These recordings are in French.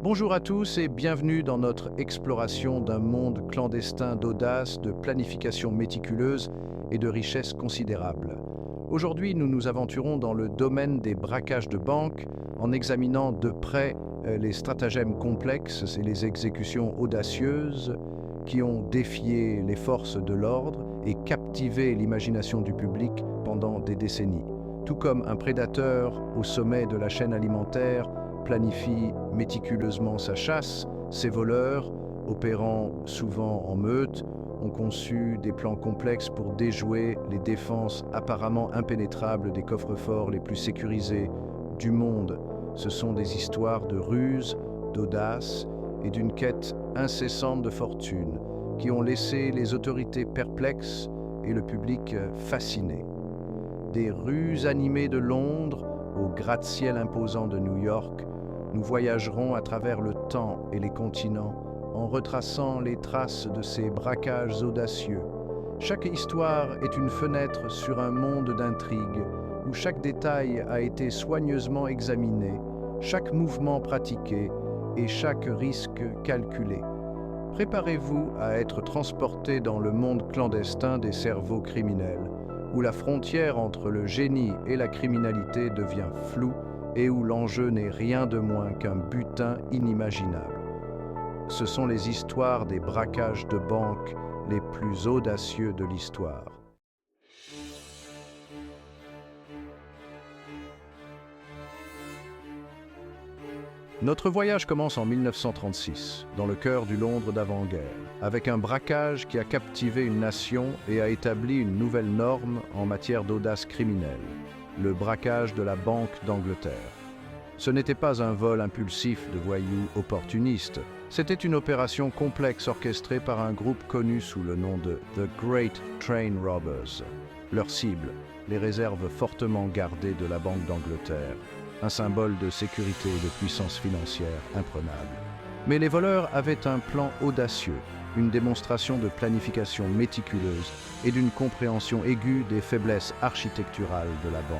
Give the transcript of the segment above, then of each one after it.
Bonjour à tous et bienvenue dans notre exploration d'un monde clandestin d'audace, de planification méticuleuse et de richesse considérable. Aujourd'hui, nous nous aventurons dans le domaine des braquages de banques en examinant de près les stratagèmes complexes et les exécutions audacieuses qui ont défié les forces de l'ordre et captivé l'imagination du public pendant des décennies. Tout comme un prédateur au sommet de la chaîne alimentaire planifie méticuleusement sa chasse, ces voleurs, opérant souvent en meute, ont conçu des plans complexes pour déjouer les défenses apparemment impénétrables des coffres-forts les plus sécurisés du monde. Ce sont des histoires de ruse, d'audace et d'une quête incessante de fortune qui ont laissé les autorités perplexes et le public fasciné. Des rues animées de Londres au gratte-ciel imposant de New York, nous voyagerons à travers le temps et les continents en retraçant les traces de ces braquages audacieux. Chaque histoire est une fenêtre sur un monde d'intrigues où chaque détail a été soigneusement examiné, chaque mouvement pratiqué et chaque risque calculé. Préparez-vous à être transporté dans le monde clandestin des cerveaux criminels, où la frontière entre le génie et la criminalité devient floue et où l'enjeu n'est rien de moins qu'un butin inimaginable. Ce sont les histoires des braquages de banques les plus audacieux de l'histoire. Notre voyage commence en 1936, dans le cœur du Londres d'avant-guerre, avec un braquage qui a captivé une nation et a établi une nouvelle norme en matière d'audace criminelle, le braquage de la Banque d'Angleterre. Ce n'était pas un vol impulsif de voyous opportunistes, c'était une opération complexe orchestrée par un groupe connu sous le nom de The Great Train Robbers. Leur cible, les réserves fortement gardées de la Banque d'Angleterre, un symbole de sécurité et de puissance financière imprenable. Mais les voleurs avaient un plan audacieux, une démonstration de planification méticuleuse et d'une compréhension aiguë des faiblesses architecturales de la banque.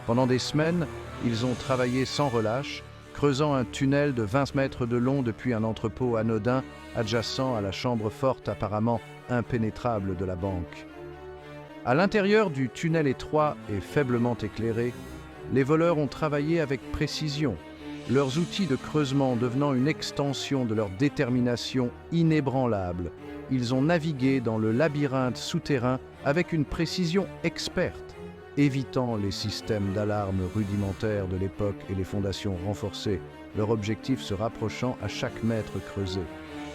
Pendant des semaines, ils ont travaillé sans relâche, creusant un tunnel de 20 mètres de long depuis un entrepôt anodin adjacent à la chambre forte apparemment impénétrable de la banque. À l'intérieur du tunnel étroit et faiblement éclairé, les voleurs ont travaillé avec précision, leurs outils de creusement devenant une extension de leur détermination inébranlable. Ils ont navigué dans le labyrinthe souterrain avec une précision experte, évitant les systèmes d'alarme rudimentaires de l'époque et les fondations renforcées, leur objectif se rapprochant à chaque mètre creusé.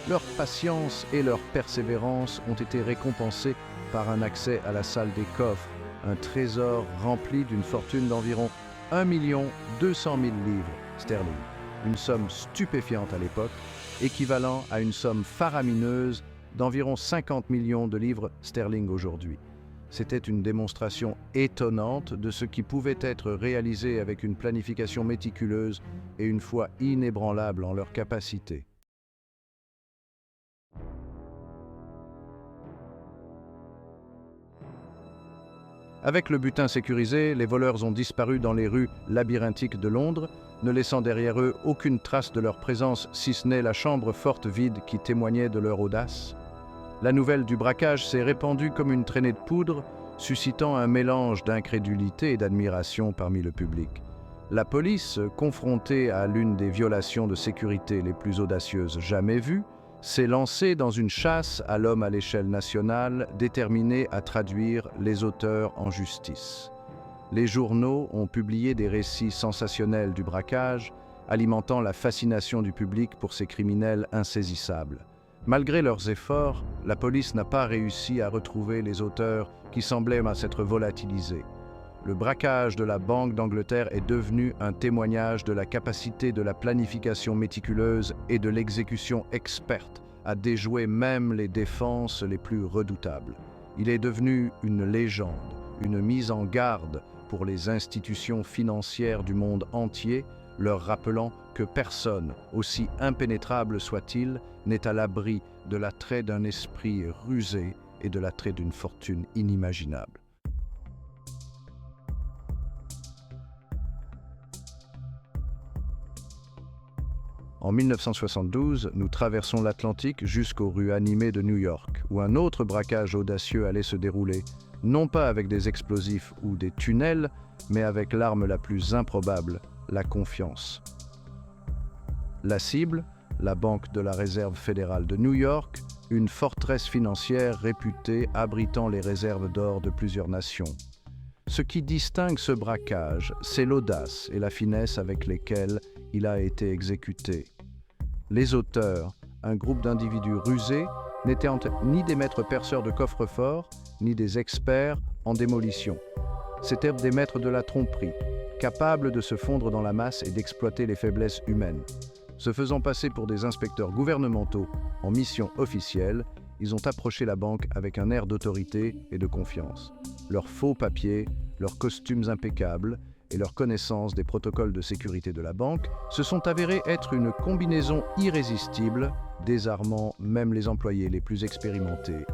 Leur patience et leur persévérance ont été récompensées par un accès à la salle des coffres, un trésor rempli d'une fortune d'environ 1 200 000 livres sterling, une somme stupéfiante à l'époque, équivalent à une somme faramineuse d'environ 50 millions de livres sterling aujourd'hui. C'était une démonstration étonnante de ce qui pouvait être réalisé avec une planification méticuleuse et une foi inébranlable en leurs capacités. Avec le butin sécurisé, les voleurs ont disparu dans les rues labyrinthiques de Londres, ne laissant derrière eux aucune trace de leur présence, si ce n'est la chambre forte vide qui témoignait de leur audace. La nouvelle du braquage s'est répandue comme une traînée de poudre, suscitant un mélange d'incrédulité et d'admiration parmi le public. La police, confrontée à l'une des violations de sécurité les plus audacieuses jamais vues, s'est lancée dans une chasse à l'homme à l'échelle nationale, déterminée à traduire les auteurs en justice. Les journaux ont publié des récits sensationnels du braquage, alimentant la fascination du public pour ces criminels insaisissables. Malgré leurs efforts, la police n'a pas réussi à retrouver les auteurs qui semblaient s'être volatilisés. Le braquage de la Banque d'Angleterre est devenu un témoignage de la capacité de la planification méticuleuse et de l'exécution experte à déjouer même les défenses les plus redoutables. Il est devenu une légende, une mise en garde pour les institutions financières du monde entier, leur rappelant que personne, aussi impénétrable soit-il, n'est à l'abri de l'attrait d'un esprit rusé et de l'attrait d'une fortune inimaginable. En 1972, nous traversons l'Atlantique jusqu'aux rues animées de New York, où un autre braquage audacieux allait se dérouler, non pas avec des explosifs ou des tunnels, mais avec l'arme la plus improbable, la confiance. La cible, la Banque de la Réserve fédérale de New York, une forteresse financière réputée abritant les réserves d'or de plusieurs nations. Ce qui distingue ce braquage, c'est l'audace et la finesse avec lesquelles il a été exécuté. Les auteurs, un groupe d'individus rusés, n'étaient ni des maîtres perceurs de coffres-forts, ni des experts en démolition. C'étaient des maîtres de la tromperie, capables de se fondre dans la masse et d'exploiter les faiblesses humaines. Se faisant passer pour des inspecteurs gouvernementaux en mission officielle, ils ont approché la banque avec un air d'autorité et de confiance. Leurs faux papiers, leurs costumes impeccables et leur connaissance des protocoles de sécurité de la banque se sont avérés être une combinaison irrésistible, désarmant même les employés les plus expérimentés.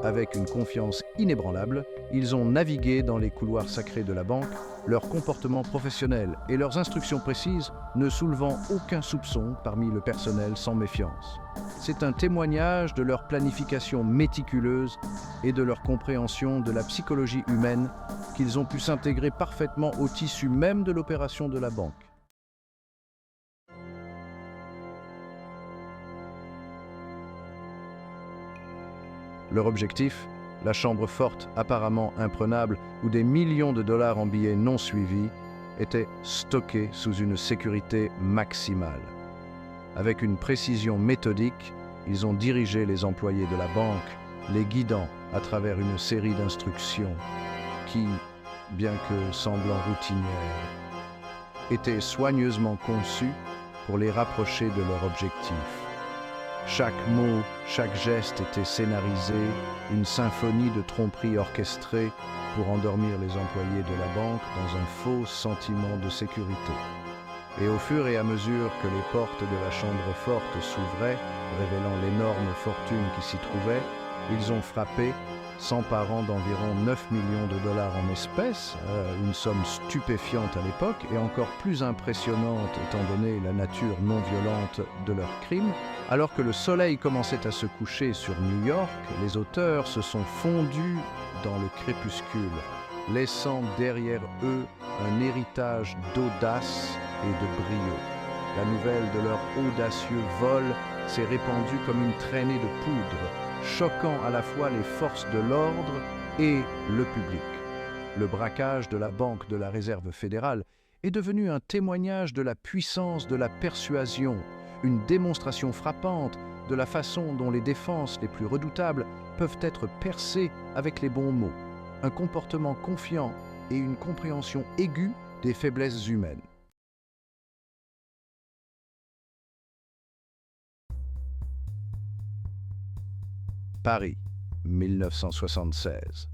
Avec une confiance inébranlable, ils ont navigué dans les couloirs sacrés de la banque, leur comportement professionnel et leurs instructions précises ne soulevant aucun soupçon parmi le personnel sans méfiance. C'est un témoignage de leur planification méticuleuse et de leur compréhension de la psychologie humaine qu'ils ont pu s'intégrer parfaitement au tissu même de l'opération de la banque. Leur objectif, la chambre forte apparemment imprenable où des millions de dollars en billets non suivis étaient stockés sous une sécurité maximale. Avec une précision méthodique, ils ont dirigé les employés de la banque, les guidant à travers une série d'instructions qui, bien que semblant routinières, étaient soigneusement conçues pour les rapprocher de leur objectif. Chaque mot, chaque geste était scénarisé, une symphonie de tromperie orchestrée pour endormir les employés de la banque dans un faux sentiment de sécurité. Et au fur et à mesure que les portes de la chambre forte s'ouvraient, révélant l'énorme fortune qui s'y trouvait, ils ont frappé, s'emparant d'environ 9 millions de dollars en espèces, une somme stupéfiante à l'époque et encore plus impressionnante étant donné la nature non violente de leur crime. Alors que le soleil commençait à se coucher sur New York, les auteurs se sont fondus dans le crépuscule, laissant derrière eux un héritage d'audace et de brio. La nouvelle de leur audacieux vol s'est répandue comme une traînée de poudre, choquant à la fois les forces de l'ordre et le public. Le braquage de la Banque de la Réserve fédérale est devenu un témoignage de la puissance de la persuasion, une démonstration frappante de la façon dont les défenses les plus redoutables peuvent être percées avec les bons mots, un comportement confiant et une compréhension aiguë des faiblesses humaines. Paris, 1976.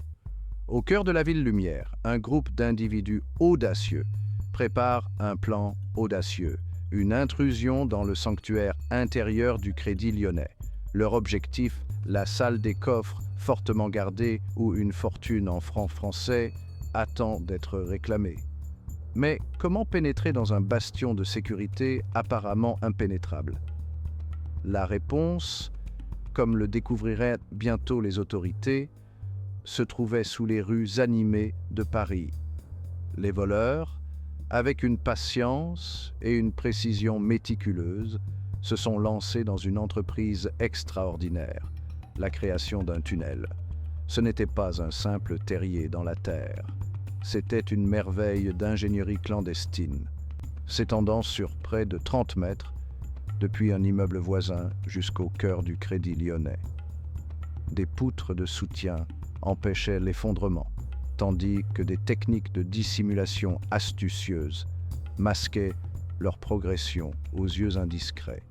Au cœur de la ville lumière, un groupe d'individus audacieux prépare un plan audacieux, une intrusion dans le sanctuaire intérieur du Crédit Lyonnais. Leur objectif, la salle des coffres fortement gardée où une fortune en francs français attend d'être réclamée. Mais comment pénétrer dans un bastion de sécurité apparemment impénétrable? La réponse, comme le découvriraient bientôt les autorités, se trouvait sous les rues animées de Paris. Les voleurs, avec une patience et une précision méticuleuse, se sont lancés dans une entreprise extraordinaire, la création d'un tunnel. Ce n'était pas un simple terrier dans la terre, c'était une merveille d'ingénierie clandestine, s'étendant sur près de 30 mètres, depuis un immeuble voisin jusqu'au cœur du Crédit Lyonnais. Des poutres de soutien empêchaient l'effondrement, tandis que des techniques de dissimulation astucieuses masquaient leur progression aux yeux indiscrets.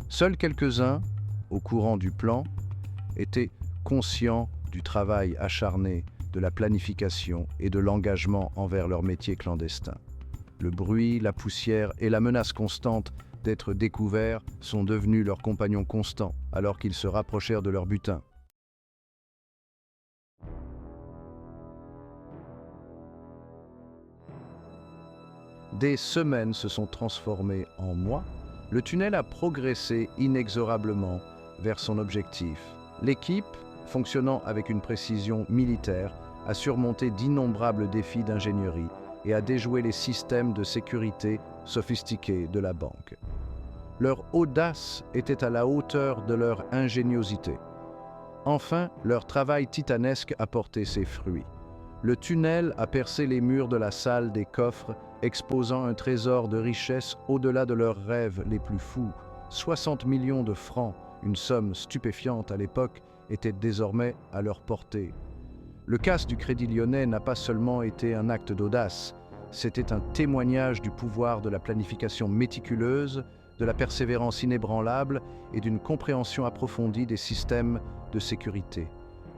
Seuls quelques-uns, au courant du plan, étaient conscients du travail acharné, de la planification et de l'engagement envers leur métier clandestin. Le bruit, la poussière et la menace constante d'être découverts sont devenus leurs compagnons constants alors qu'ils se rapprochèrent de leur butin. Des semaines se sont transformées en mois le tunnel a progressé inexorablement vers son objectif. L'équipe, fonctionnant avec une précision militaire, a surmonté d'innombrables défis d'ingénierie et a déjoué les systèmes de sécurité sophistiqués de la banque. Leur audace était à la hauteur de leur ingéniosité. Enfin, leur travail titanesque a porté ses fruits. Le tunnel a percé les murs de la salle des coffres, exposant un trésor de richesse au-delà de leurs rêves les plus fous. 60 millions de francs, une somme stupéfiante à l'époque, était désormais à leur portée. Le casse du Crédit Lyonnais n'a pas seulement été un acte d'audace, c'était un témoignage du pouvoir de la planification méticuleuse, de la persévérance inébranlable et d'une compréhension approfondie des systèmes de sécurité.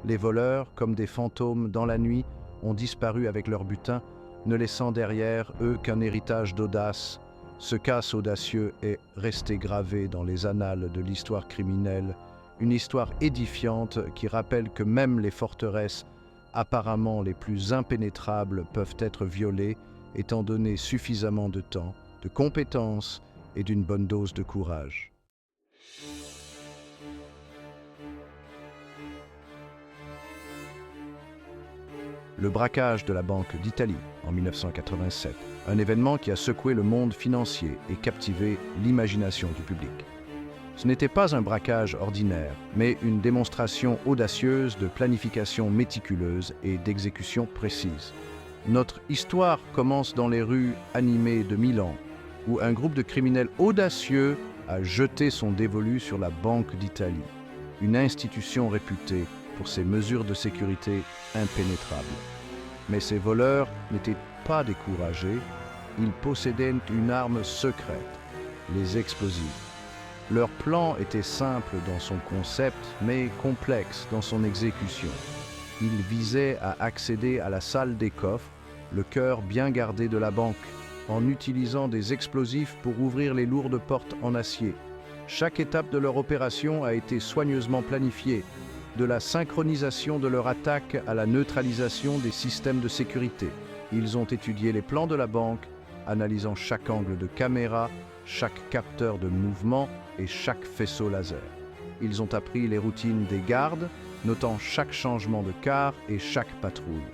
Les voleurs, comme des fantômes dans la nuit, ont disparu avec leur butin, ne laissant derrière eux qu'un héritage d'audace. Ce casse audacieux est resté gravé dans les annales de l'histoire criminelle, une histoire édifiante qui rappelle que même les forteresses apparemment les plus impénétrables peuvent être violées, étant donné suffisamment de temps, de compétences et d'une bonne dose de courage. Le braquage de la Banque d'Italie en 1987, un événement qui a secoué le monde financier et captivé l'imagination du public. Ce n'était pas un braquage ordinaire, mais une démonstration audacieuse de planification méticuleuse et d'exécution précise. Notre histoire commence dans les rues animées de Milan, où un groupe de criminels audacieux a jeté son dévolu sur la Banque d'Italie, une institution réputée pour ses mesures de sécurité impénétrables. Mais ces voleurs n'étaient pas découragés, ils possédaient une arme secrète, les explosifs. Leur plan était simple dans son concept, mais complexe dans son exécution. Ils visaient à accéder à la salle des coffres, le cœur bien gardé de la banque, en utilisant des explosifs pour ouvrir les lourdes portes en acier. Chaque étape de leur opération a été soigneusement planifiée, de la synchronisation de leur attaque à la neutralisation des systèmes de sécurité. Ils ont étudié les plans de la banque, analysant chaque angle de caméra, chaque capteur de mouvement et chaque faisceau laser. Ils ont appris les routines des gardes, notant chaque changement de quart et chaque patrouille.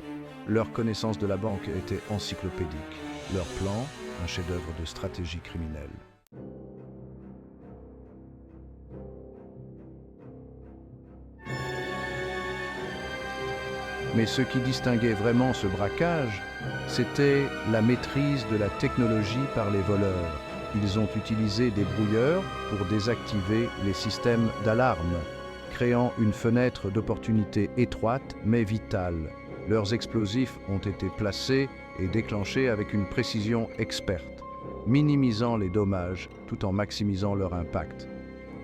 Leur connaissance de la banque était encyclopédique. Leur plan, un chef-d'œuvre de stratégie criminelle. Mais ce qui distinguait vraiment ce braquage, c'était la maîtrise de la technologie par les voleurs. Ils ont utilisé des brouilleurs pour désactiver les systèmes d'alarme, créant une fenêtre d'opportunité étroite mais vitale. Leurs explosifs ont été placés et déclenchés avec une précision experte, minimisant les dommages tout en maximisant leur impact.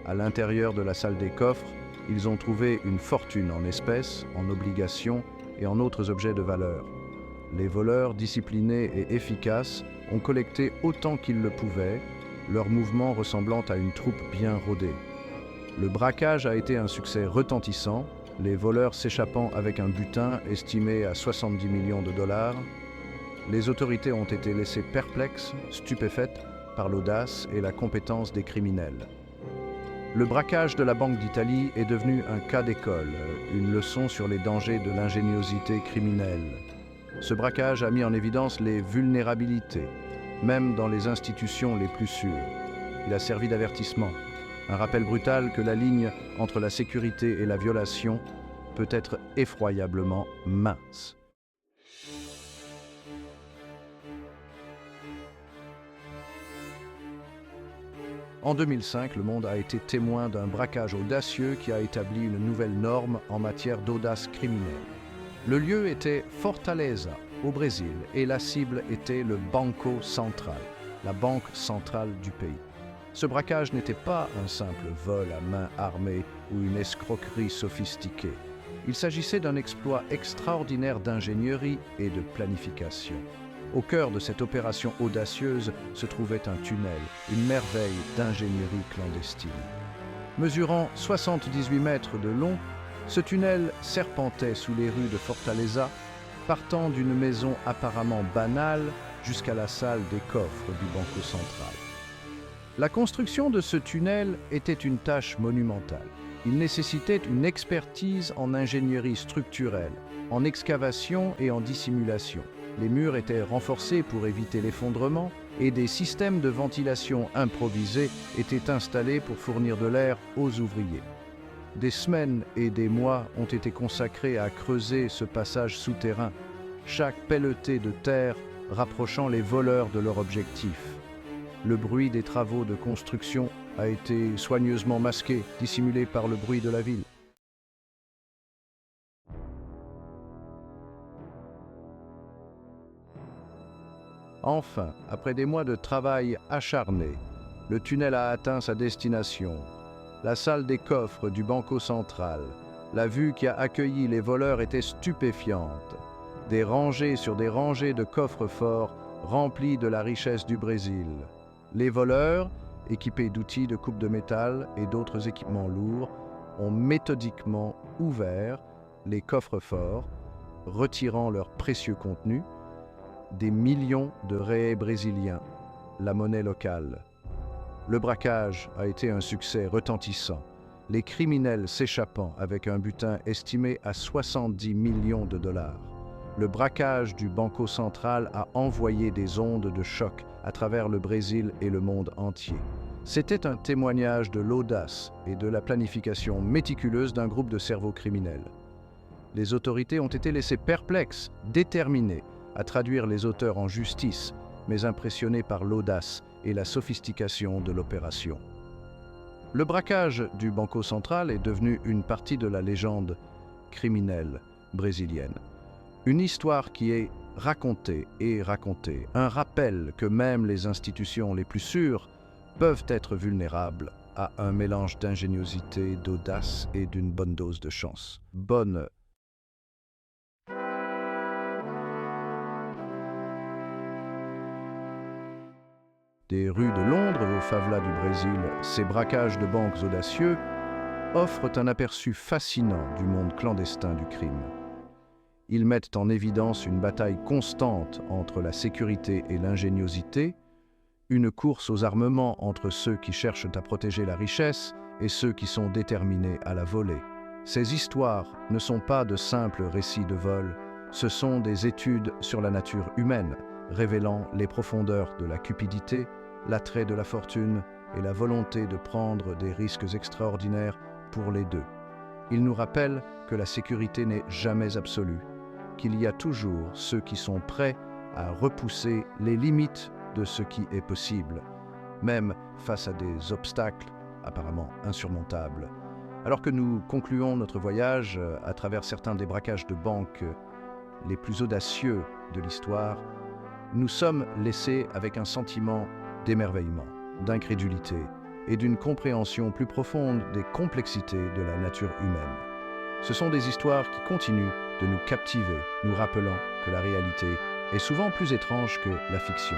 À l'intérieur de la salle des coffres, ils ont trouvé une fortune en espèces, en obligations et en autres objets de valeur. Les voleurs disciplinés et efficaces ont collecté autant qu'ils le pouvaient, leurs mouvements ressemblant à une troupe bien rodée. Le braquage a été un succès retentissant, les voleurs s'échappant avec un butin estimé à 70 millions de dollars. Les autorités ont été laissées perplexes, stupéfaites par l'audace et la compétence des criminels. Le braquage de la Banque d'Italie est devenu un cas d'école, une leçon sur les dangers de l'ingéniosité criminelle. Ce braquage a mis en évidence les vulnérabilités, même dans les institutions les plus sûres. Il a servi d'avertissement, un rappel brutal que la ligne entre la sécurité et la violation peut être effroyablement mince. En 2005, le monde a été témoin d'un braquage audacieux qui a établi une nouvelle norme en matière d'audace criminelle. Le lieu était Fortaleza, au Brésil, et la cible était le Banco Central, la banque centrale du pays. Ce braquage n'était pas un simple vol à main armée ou une escroquerie sophistiquée. Il s'agissait d'un exploit extraordinaire d'ingénierie et de planification. Au cœur de cette opération audacieuse se trouvait un tunnel, une merveille d'ingénierie clandestine. Mesurant 78 mètres de long, ce tunnel serpentait sous les rues de Fortaleza, partant d'une maison apparemment banale jusqu'à la salle des coffres du Banco Central. La construction de ce tunnel était une tâche monumentale. Il nécessitait une expertise en ingénierie structurelle, en excavation et en dissimulation. Les murs étaient renforcés pour éviter l'effondrement et des systèmes de ventilation improvisés étaient installés pour fournir de l'air aux ouvriers. Des semaines et des mois ont été consacrés à creuser ce passage souterrain, chaque pelletée de terre rapprochant les voleurs de leur objectif. Le bruit des travaux de construction a été soigneusement masqué, dissimulé par le bruit de la ville. Enfin, après des mois de travail acharné, le tunnel a atteint sa destination. La salle des coffres du Banco Central. La vue qui a accueilli les voleurs était stupéfiante. Des rangées sur des rangées de coffres forts remplis de la richesse du Brésil. Les voleurs, équipés d'outils de coupe de métal et d'autres équipements lourds, ont méthodiquement ouvert les coffres forts, retirant leur précieux contenu, des millions de réais brésiliens, la monnaie locale. Le braquage a été un succès retentissant, les criminels s'échappant avec un butin estimé à 70 millions de dollars. Le braquage du Banco Central a envoyé des ondes de choc à travers le Brésil et le monde entier. C'était un témoignage de l'audace et de la planification méticuleuse d'un groupe de cerveaux criminels. Les autorités ont été laissées perplexes, déterminées à traduire les auteurs en justice, mais impressionnées par l'audace et la sophistication de l'opération. Le braquage du Banco Central est devenu une partie de la légende criminelle brésilienne. Une histoire qui est racontée et racontée, un rappel que même les institutions les plus sûres peuvent être vulnérables à un mélange d'ingéniosité, d'audace et d'une bonne dose de chance. Des rues de Londres aux favelas du Brésil, ces braquages de banques audacieux offrent un aperçu fascinant du monde clandestin du crime. Ils mettent en évidence une bataille constante entre la sécurité et l'ingéniosité, une course aux armements entre ceux qui cherchent à protéger la richesse et ceux qui sont déterminés à la voler. Ces histoires ne sont pas de simples récits de vol, ce sont des études sur la nature humaine, révélant les profondeurs de la cupidité, l'attrait de la fortune et la volonté de prendre des risques extraordinaires pour les deux. Ils nous rappellent que la sécurité n'est jamais absolue, qu'il y a toujours ceux qui sont prêts à repousser les limites de ce qui est possible, même face à des obstacles apparemment insurmontables. Alors que nous concluons notre voyage à travers certains des braquages de banques les plus audacieux de l'histoire, nous sommes laissés avec un sentiment d'émerveillement, d'incrédulité et d'une compréhension plus profonde des complexités de la nature humaine. Ce sont des histoires qui continuent de nous captiver, nous rappelant que la réalité est souvent plus étrange que la fiction.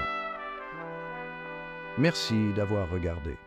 Merci d'avoir regardé.